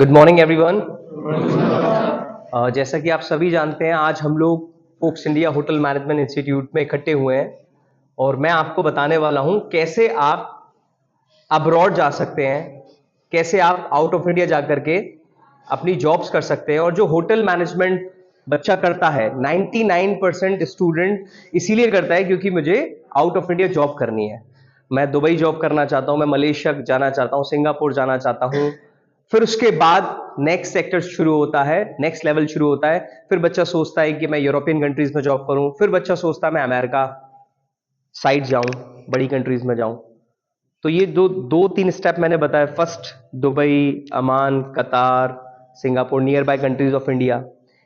Good morning everyone. जैसा कि आप सभी जानते हैं, आज हम लोग फोक्स इंडिया होटल मैनेजमेंट इंस्टीट्यूट में इकट्ठे हुए हैं और मैं आपको बताने वाला हूं कैसे आप अब्रॉड जा सकते हैं, कैसे आप आउट ऑफ इंडिया जा करके अपनी जॉब्स कर सकते हैं। और जो होटल मैनेजमेंट बच्चा करता है, 99% स्टूडेंट इसीलिए करता है क्योंकि मुझे आउट ऑफ इंडिया जॉब करनी है। मैं दुबई जॉब करना चाहता हूं, मैं मलेशिया जाना चाहता हूं, सिंगापुर जाना चाहता हूं। फिर उसके बाद नेक्स्ट सेक्टर शुरू होता है, नेक्स्ट लेवल शुरू होता है। फिर बच्चा सोचता है कि मैं यूरोपियन कंट्रीज में जॉब करूं, फिर बच्चा सोचता है मैं अमेरिका साइड जाऊं, बड़ी कंट्रीज में जाऊं। तो ये दो तीन स्टेप मैंने बताया। फर्स्ट, दुबई, अमान, कतार, Singapore, near by countries of India.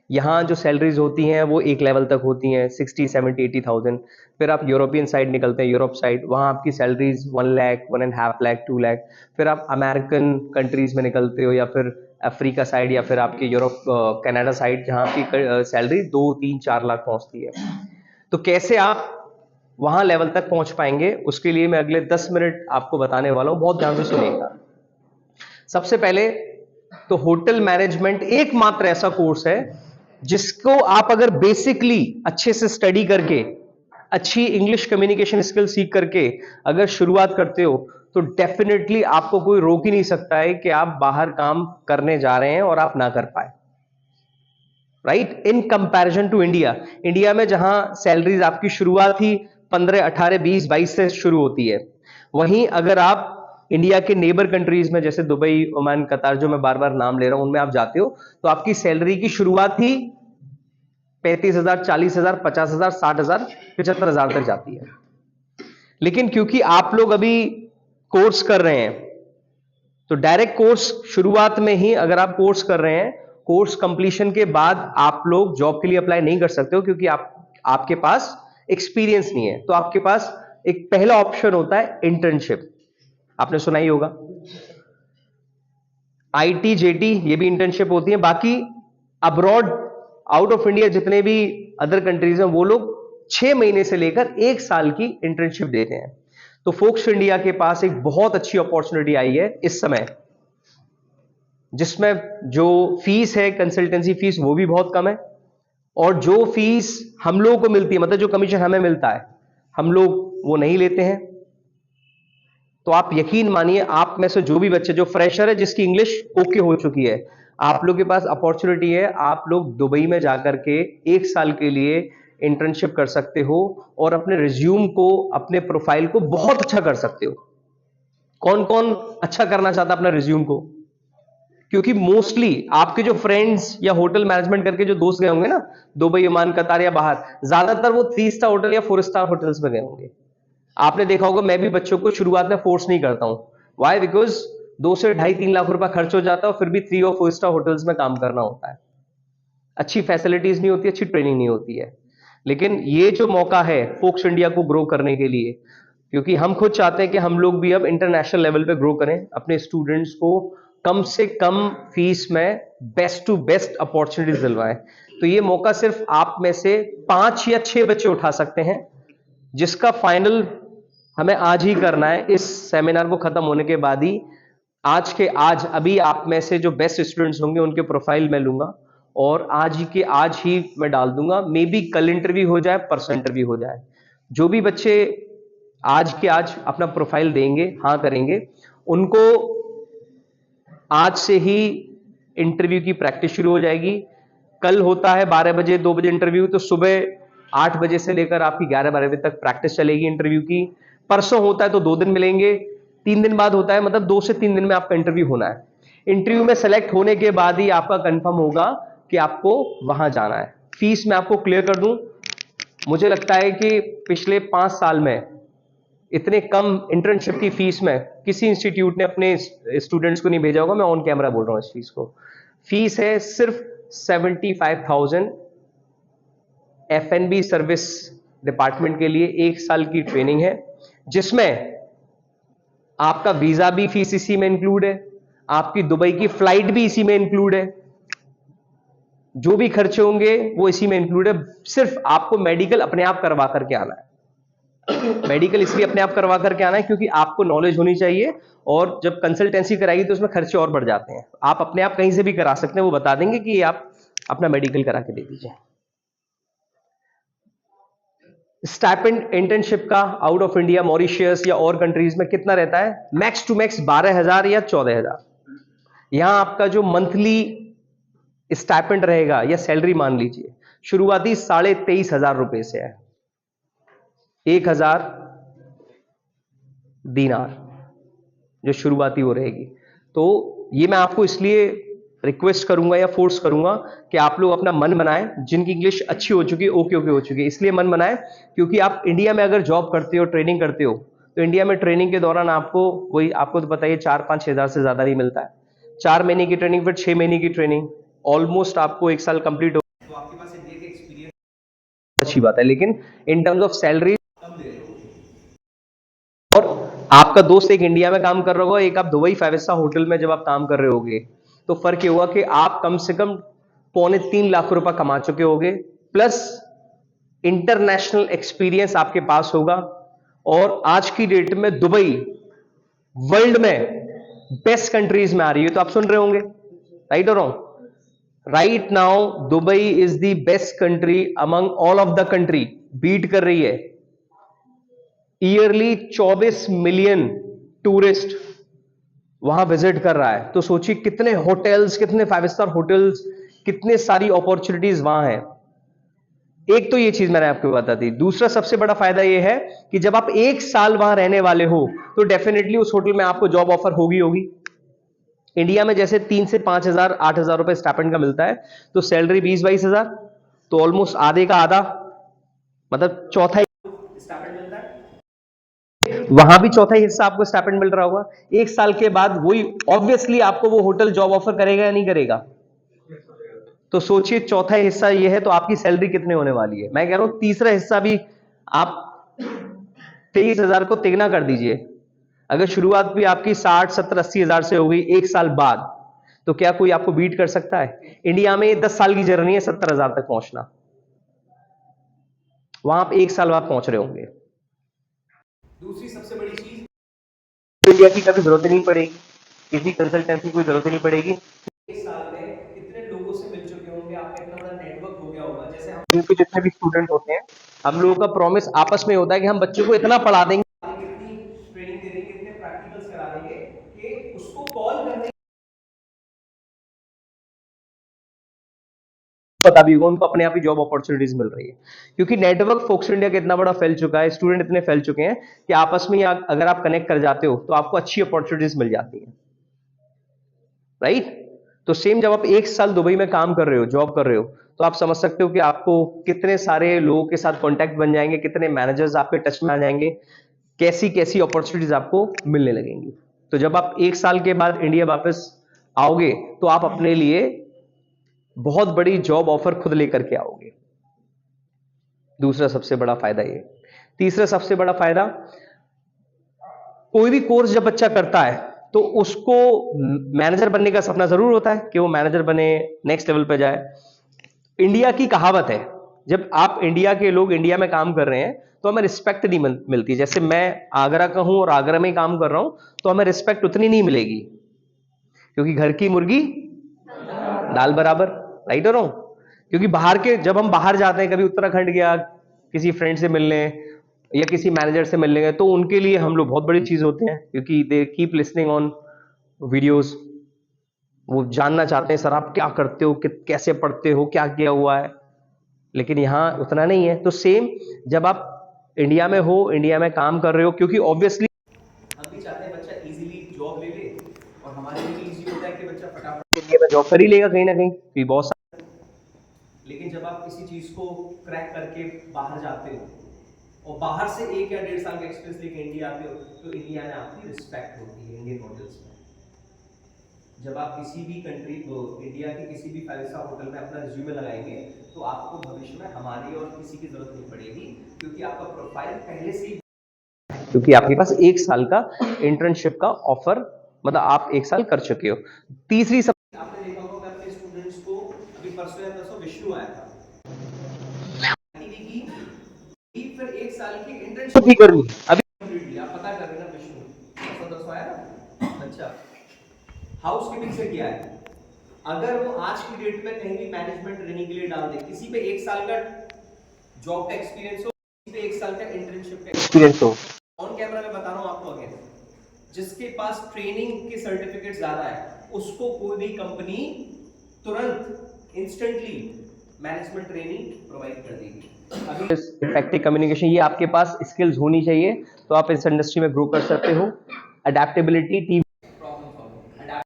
यहाँ जो सैलरीज होती हैं वो एक लेवल तक होती हैं, 60, 70, 80,000। फिर आप यूरोपियन साइड निकलते हैं, यूरोप साइड, वहाँ आपकी सैलरीज 1 लाख, 1.5 लाख, 2 लाख। फिर आप अमेरिकन कंट्रीज में निकलते हो, या फिर अफ्रीका साइड, या फिर आपके यूरोप कनाडा साइड, जहाँ आपकी सैलरी 2, 3, 4 लाख पहुँचती है। तो कैसे आप वहां लेवल तक पहुंच पाएंगे, उसके लिए मैं अगले 10 मिनट आपको बताने वाला हूं। बहुत ध्यान से सुनिएगा। सबसे पहले तो होटल मैनेजमेंट एकमात्र ऐसा कोर्स है जिसको आप अगर बेसिकली अच्छे से स्टडी करके, अच्छी इंग्लिश कम्युनिकेशन स्किल सीख करके अगर शुरुआत करते हो, तो डेफिनेटली आपको कोई रोक ही नहीं सकता है कि आप बाहर काम करने जा रहे हैं और आप ना कर पाए। Right, in comparison to India. India में जहां सैलरीज आपकी शुरुआत ही 15, 18, 20, 22 से शुरू होती है, वहीं अगर आप इंडिया के नेबर कंट्रीज में जैसे दुबई, ओमान, कतार, जो मैं बार बार नाम ले रहा हूं, उनमें आप जाते हो तो आपकी सैलरी की शुरुआत ही 35,000, 40,000, 50,000, 60,000, 75,000 तक जाती है। लेकिन क्योंकि आप लोग अभी कोर्स कर रहे हैं, तो डायरेक्ट कोर्स शुरुआत में ही अगर आप कोर्स कर रहे हैं, कोर्स कंप्लीशन के बाद आप लोग जॉब के लिए अप्लाई नहीं कर सकते हो, क्योंकि आपके पास एक्सपीरियंस नहीं है। तो आपके पास एक पहला ऑप्शन होता है इंटर्नशिप। आपने सुना ही होगा, आईटी, जेटी, ये भी इंटर्नशिप होती है। बाकी अब्रॉड, आउट ऑफ इंडिया जितने भी अदर कंट्रीज हैं, वो लोग 6 महीने से लेकर 1 साल की इंटर्नशिप देते हैं। तो फोक्स इंडिया के पास एक बहुत अच्छी अपॉर्चुनिटी आई है इस समय, जिसमें जो फीस है, कंसल्टेंसी फीस, वो भी बहुत कम है। और जो फीस हम लोगों को मिलती है, मतलब जो कमीशन हमें मिलता है, हम लोग वो नहीं लेते हैं। तो आप यकीन मानिए, आप में से जो भी बच्चे, जो फ्रेशर है, जिसकी इंग्लिश ओके हो चुकी है, आप लोग के पास अपॉर्चुनिटी है। आप लोग दुबई में जाकर के 1 साल के लिए इंटर्नशिप कर सकते हो और अपने रिज्यूम को, अपने प्रोफाइल को बहुत अच्छा कर सकते हो। कौन कौन अच्छा करना चाहता है अपना रिज्यूम को? क्योंकि मोस्टली आपके जो फ्रेंड्स या होटल मैनेजमेंट करके जो दोस्त गए होंगे ना, दुबई, ओमान, कतार या बाहर, ज्यादातर वो 3 स्टार होटल या 4 स्टार होटल्स में गए होंगे। आपने देखा होगा, मैं भी बच्चों को शुरुआत में फोर्स नहीं करता हूं। वाई? बिकॉज 2 से 2.5-3 लाख रुपया खर्च हो जाता है और फिर भी 3 और 4 स्टार होटल्स में काम करना होता है। अच्छी फैसिलिटीज नहीं होती, अच्छी ट्रेनिंग नहीं होती है। लेकिन ये जो मौका है फोक्स इंडिया को ग्रो करने के लिए, क्योंकि हम खुद चाहते हैं कि हम लोग भी अब इंटरनेशनल लेवल पे ग्रो करें, अपने स्टूडेंट्स को कम से कम फीस में बेस्ट टू बेस्ट अपॉर्चुनिटीज दिलवाएं। तो ये मौका सिर्फ आप में से 5 या 6 बच्चे उठा सकते हैं, जिसका फाइनल हमें आज ही करना है। इस सेमिनार को खत्म होने के बाद ही, आज के आज, अभी आप में से जो बेस्ट स्टूडेंट्स होंगे उनके प्रोफाइल मैं लूंगा और आज ही के आज ही मैं डाल दूंगा। मे बी कल इंटरव्यू हो जाए, परसों इंटरव्यू हो जाए। जो भी बच्चे आज के आज अपना प्रोफाइल देंगे, हाँ करेंगे, उनको आज से ही इंटरव्यू की प्रैक्टिस शुरू हो जाएगी। कल होता है 12 बजे, 2 बजे इंटरव्यू, तो सुबह 8 बजे से लेकर आपकी 11-12 बजे तक प्रैक्टिस चलेगी इंटरव्यू की। परसों होता है तो 2 दिन मिलेंगे, 3 दिन बाद होता है, मतलब 2 से 3 दिन में आपका इंटरव्यू होना है। इंटरव्यू में सेलेक्ट होने के बाद ही आपका कंफर्म होगा कि आपको वहां जाना है। फीस मैं आपको क्लियर कर दूं, मुझे लगता है कि पिछले 5 साल में इतने कम इंटर्नशिप की फीस में किसी इंस्टीट्यूट ने अपने स्टूडेंट्स को नहीं भेजा होगा। मैं ऑन कैमरा बोल रहा हूं इस फीस को। फीस है सिर्फ 75,000। F&B सर्विस डिपार्टमेंट के लिए 1 साल की ट्रेनिंग है, जिसमें आपका वीजा भी फीस इसी में इंक्लूड है, आपकी दुबई की फ्लाइट भी इसी में इंक्लूड है, जो भी खर्चे होंगे वो इसी में इंक्लूड है। सिर्फ आपको मेडिकल अपने आप करवा करके आना है। मेडिकल इसलिए अपने आप करवा करके आना है क्योंकि आपको नॉलेज होनी चाहिए, और जब कंसल्टेंसी कराएगी तो उसमें खर्चे और बढ़ जाते हैं। आप अपने आप कहीं से भी करा सकते हैं, वो बता देंगे कि आप अपना मेडिकल करा के दे दीजिए। स्टाइपेंड इंटर्नशिप का आउट ऑफ इंडिया, मॉरिशियस या और कंट्रीज में कितना रहता है? मैक्स टू मैक्स 12,000 या 14,000। यहां आपका जो मंथली स्टाइपेंड रहेगा या सैलरी मान लीजिए, शुरुआती 23,500 रुपए से है, 1,000 दीनार जो शुरुआती वो रहेगी। तो ये मैं आपको इसलिए रिक्वेस्ट करूंगा या फोर्स करूंगा कि आप लोग अपना मन बनाएं, जिनकी इंग्लिश अच्छी हो चुकी है, ओके ओके हो चुकी है, इसलिए मन बनाएं क्योंकि आप इंडिया में अगर जॉब करते हो, ट्रेनिंग करते हो, तो इंडिया में ट्रेनिंग के दौरान आपको वही, आपको तो बताइए 4-5 हज़ार से ज्यादा नहीं मिलता है। 4 महीने की ट्रेनिंग, फिर 6 महीने की ट्रेनिंग, ऑलमोस्ट आपको 1 साल कंप्लीट हो, तो आपके पास इंडिया के एक्सपीरियंस अच्छी बात है, लेकिन इन टर्म्स ऑफ सैलरी कम दे रहे हो। और आपका दोस्त एक इंडिया में काम कर रहा होगा, एक आप दुबई 5 स्टार होटल में जब आप काम कर रहे होगे, तो फर्क ये हुआ कि आप कम से कम 2.25 लाख रुपए कमा चुके होगे, प्लस इंटरनेशनल एक्सपीरियंस आपके पास होगा। और आज की डेट में दुबई वर्ल्ड में बेस्ट कंट्रीज में आ रही है, तो आप सुन रहे होंगे, राइट और wrong? Right now Dubai is the best country among all of the country, beat कर रही है। ईयरली 24 मिलियन टूरिस्ट वहां विजिट कर रहा है, तो सोचिए कितने होटल्स, कितने 5 स्टार होटल्स, कितने सारी अपॉर्चुनिटीज वहां है। एक तो ये चीज मैंने आपको बता दी। दूसरा सबसे बड़ा फायदा ये है कि जब आप 1 साल वहां रहने वाले हो, तो डेफिनेटली उस होटल में आपको जॉब ऑफर होगी। इंडिया में जैसे 3 से 5 हज़ार 8 हज़ार रुपए स्टाइपेंड का मिलता है, तो सैलरी 20-22 हज़ार, तो ऑलमोस्ट आधे का आधा, मतलब चौथा स्टाइपेंड मिलता है। वहां भी चौथा हिस्सा आपको स्टाइपेंड मिल रहा होगा। 1 साल के बाद वही ऑब्वियसली आपको वो होटल जॉब ऑफर करेगा या नहीं करेगा? तो सोचिए चौथा हिस्सा ये है, तो आपकी सैलरी कितने होने वाली है। मैं कह रहा हूं तीसरा हिस्सा भी आप 23,000 को तिगना कर दीजिए। अगर शुरुआत भी आपकी 60, 70, 80 हज़ार से हो गई 1 साल बाद, तो क्या कोई आपको बीट कर सकता है? इंडिया में 10 साल की जर्नी है 70,000 तक पहुंचना, वहां आप 1 साल बाद पहुंच रहे होंगे। दूसरी सबसे बड़ी चीज, इंडिया की कभी जरूरत नहीं पड़ेगी, किसी कंसल्टेंसी की जरूरत नहीं पड़ेगी। 1 साल में कितने लोगों से मिल चुके होंगे, आपका इतना बड़ा नेटवर्क हो गया होगा। जैसे हम के जितने भी स्टूडेंट होते हैं, हम लोगों का प्रॉमिस आपस में होता है कि हम बच्चों को इतना पढ़ा देंगे, कितनी ट्रेनिंग दे देंगे, इतने प्रैक्टिकल्स करा देंगे कि उसको कॉल करने पता भी होगा, उनको अपने आप ही जॉब अपॉर्चुनिटीज मिल रही है। क्योंकि नेटवर्क फोक्स इंडिया का इतना बड़ा फैल चुका है, स्टूडेंट इतने फैल चुके हैं कि आपस में अगर आप कनेक्ट कर जाते हो तो आपको अच्छी अपॉर्चुनिटीज मिल जाती हैं, राइट? तो सेम जब आप 1 साल दुबई में काम कर रहे हो, जॉब कर रहे हो, तो आप समझ सकते हो कि आपको कितने सारे लोगों के साथ कांटेक्ट बन जाएंगे, कितने मैनेजर्स आपके टच में आ जाएंगे, कैसी कैसी अपॉर्चुनिटीज आपको मिलने लगेंगी। तो जब आप 1 साल के बाद इंडिया वापस आओगे, तो आप अपने लिए बहुत बड़ी जॉब ऑफर खुद लेकर के आओगे। दूसरा सबसे बड़ा फायदा ये। तीसरा सबसे बड़ा फायदा, कोई भी कोर्स जब बच्चा करता है तो उसको मैनेजर बनने का सपना जरूर होता है कि वो मैनेजर बने, नेक्स्ट लेवल पे जाए। इंडिया की कहावत है, जब आप इंडिया के लोग इंडिया में काम कर रहे हैं तो हमें रिस्पेक्ट नहीं मिलती। जैसे मैं आगरा का हूं और आगरा में काम कर रहा हूं, तो हमें रिस्पेक्ट उतनी नहीं मिलेगी, क्योंकि घर की मुर्गी दाल बराबर, राइट और रॉन्ग? क्योंकि बाहर के, जब हम बाहर जाते हैं, कभी उत्तराखंड गया किसी फ्रेंड से मिलने या किसी मैनेजर से मिलने गए, तो उनके लिए हम लोग बहुत बड़ी चीज होते हैं, क्योंकि they keep listening on videos, वो जानना चाहते हैं सर आप क्या करते हो, कैसे पढ़ते हो, क्या किया हुआ है। लेकिन यहाँ उतना नहीं है। तो सेम जब आप इंडिया में हो, इंडिया में काम कर रहे हो, क्योंकि ऑब्वियसली हम भी चाहते हैं बच्चा इजीली जॉब ले ले, और हमारे लिए भी इजी होता है कि बच्चा फटाफट इंडिया में जॉब कर ही लेगा कहीं ना कहीं, क्योंकि बहुत सारे। लेकिन जब आप किसी चीज को क्रैक करके बाहर जाते हो और बाहर से 1 या 1.5 साल का एक्सपीरियंस लेके इंडिया आते हो, तो इंडिया में आपकी रिस्पेक्ट होती है इंडियन होटल्स में। जब आप किसी भी कंट्री को, इंडिया के किसी भी 5 स्टार होटल में अपना रिज्यूमे लगाएंगे, तो आपको भविष्य में हमारी और किसी की जरूरत नहीं पड़ेगी, क्योंकि आपका प्रोफाइल पहले से ही, क्योंकि आपके पास 1 साल का इंटर्नशिप का ऑफर, मतलब आप 1 साल कर चुके हो। तीसरी सब, आपने देखा होगा, मैं अपने स्टूडेंट्स को, अभी परसों या परसों विष्णु आया था, फिर 1 साल की इंटर्नशिप भी कर ली अभी कंप्लीटली, आप पता कर लेना विष्णु 10 आया ना। अच्छा, हाउस कीपिंग से किया है, अगर वो आज की डेट में कहीं भी मैनेजमेंट ट्रेनिंग के लिए डाल दे, किसी पे 1 साल का जॉब का एक्सपीरियंस हो, किसी पे 1 साल का इंटर्नशिप का एक्सपीरियंस हो, ऑन कैमरा मैं बता रहा हूं आपको, अगेन जिसके पास ट्रेनिंग के सर्टिफिकेट ज्यादा है उसको कोई भी कंपनी तुरंत इंस्टेंटली मैनेजमेंट ट्रेनिंग प्रोवाइड कर देगी। अभी इफेक्टिव कम्युनिकेशन, ये आपके पास स्किल्स होनी चाहिए तो आप इस इंडस्ट्री में ग्रो कर सकते हो। अडेप्टेबिलिटी, टीम प्रॉब्लम सॉल्विंग,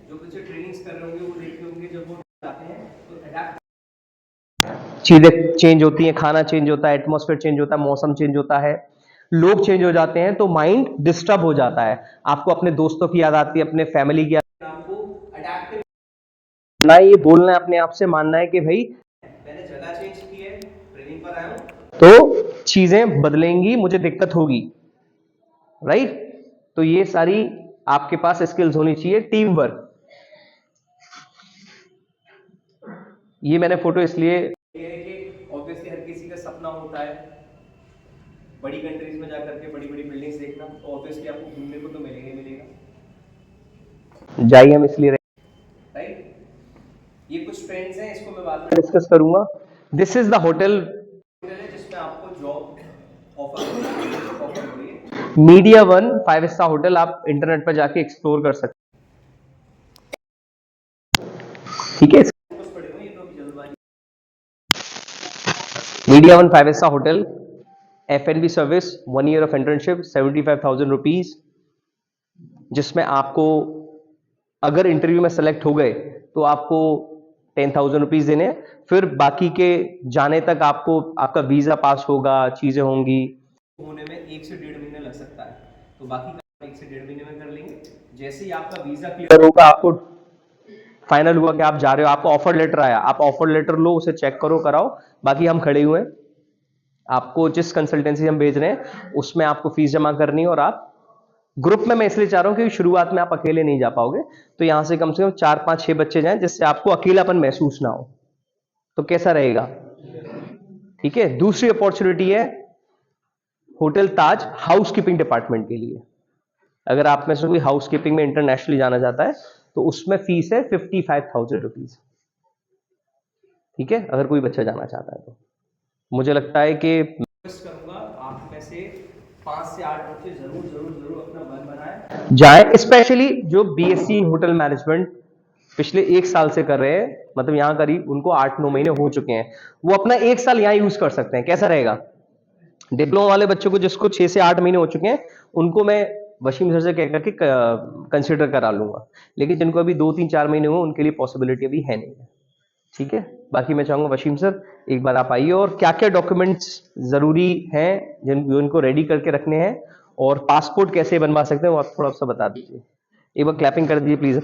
जो बच्चे ट्रेनिंग्स कर रहे होंगे वो देखे होंगे जब वो जाते हैं तो अडेप्ट, चीजें चेंज होती हैं, खाना चेंज होता है, एटमॉस्फेयर चेंज होता है, मौसम चेंज होता है, लोग चेंज हो जाते हैं तो माइंड डिस्टर्ब हो जाता है, आपको अपने दोस्तों की याद आती है, अपने फैमिली की याद, आपको अडेप्टिव ना ये बोलना है अपने आप से, मानना है कि भाई मैंने जगह चेंज की है, ट्रेनिंग पर आया हूं तो चीजें बदलेंगी, मुझे दिक्कत होगी, राइट। तो ये सारी आपके पास स्किल्स होनी चाहिए। टीम वर्क, ये मैंने फोटो इसलिए है कि ऑब्वियसली हर किसी का सपना होता है बड़ी कंट्रीज में जाकर के बड़ी बड़ी बिल्डिंग्स देखना, तो ऑब्वियसली आपको घूमने को तो मिलेगा ही मिलेगा, जाइए हम इसलिए, राइट। ये कुछ ट्रेंड्स हैं, इसको मैं बाद में डिस्कस करूंगा। दिस इज द होटल जिसमें आपको जॉब ऑफर हो रही है, मीडिया वन 5 स्टार होटल, आप इंटरनेट पर जाके एक्सप्लोर कर सकते हैं, ठीक है। Media one 5 star hotel, F&B service, 1 year of internship, 75,000 rupees, जिसमें आपको अगर इंटरव्यू में सेलेक्ट हो गए तो आपको 10,000 रुपीज देने हैं, फिर बाकी के जाने तक आपको आपका वीजा पास होगा, चीजें होंगी, होने में 1 से 1.5 महीने लग सकता है, तो बाकी का 1 से 1.5 महीने में कर लेंगे। जैसे ही आपका वीजा क्लियर होगा, आपको फाइनल हुआ कि आप जा रहे हो, आपको ऑफर लेटर आया, आप ऑफर लेटर लो, उसे चेक करो, कराओ, बाकी हम खड़े हुए हैं, आपको जिस कंसल्टेंसी हम भेज रहे हैं उसमें आपको फीस जमा करनी है, और आप ग्रुप में, मैं इसलिए चाह रहा हूं कि शुरुआत में आप अकेले नहीं जा पाओगे, तो यहां से कम 4 5 6 बच्चे जाएं जिससे आपको अकेलापन महसूस ना हो, तो कैसा रहेगा, ठीक है। दूसरी अपॉर्चुनिटी है होटल ताज हाउस कीपिंग डिपार्टमेंट के लिए, अगर आप में से कोई हाउस कीपिंग में इंटरनेशनली जाना चाहता है तो उसमें फीस है 55,000 रुपीज, ठीक है, अगर कोई बच्चा जाना चाहता है तो मुझे लगता है कि करूंगा आप में से 5 से 8 बच्चे जरूर जरूर जरूर अपना मन बनाए जाए, स्पेशली जो बीएससी होटल मैनेजमेंट पिछले 1 साल से कर रहे हैं, मतलब यहां करीब उनको 8-9 महीने हो चुके हैं, वो अपना 1 साल यहां यूज कर सकते हैं, कैसा रहेगा। डिप्लोमा वाले बच्चों को जिसको 6 से 8 महीने हो चुके हैं उनको मैं वशीम सर से कहकर के कंसिडर करा लूंगा, लेकिन जिनको अभी 2-3-4 महीने हुए उनके लिए पॉसिबिलिटी अभी है नहीं है, ठीक है। बाकी मैं चाहूंगा वशीम सर एक बार आप आइए, और क्या क्या डॉक्यूमेंट्स जरूरी हैं जिनको रेडी करके रखने हैं, और पासपोर्ट कैसे बनवा सकते हैं वो आप थोड़ा सा बता दीजिए, एक बार क्लैपिंग कर दीजिए प्लीज।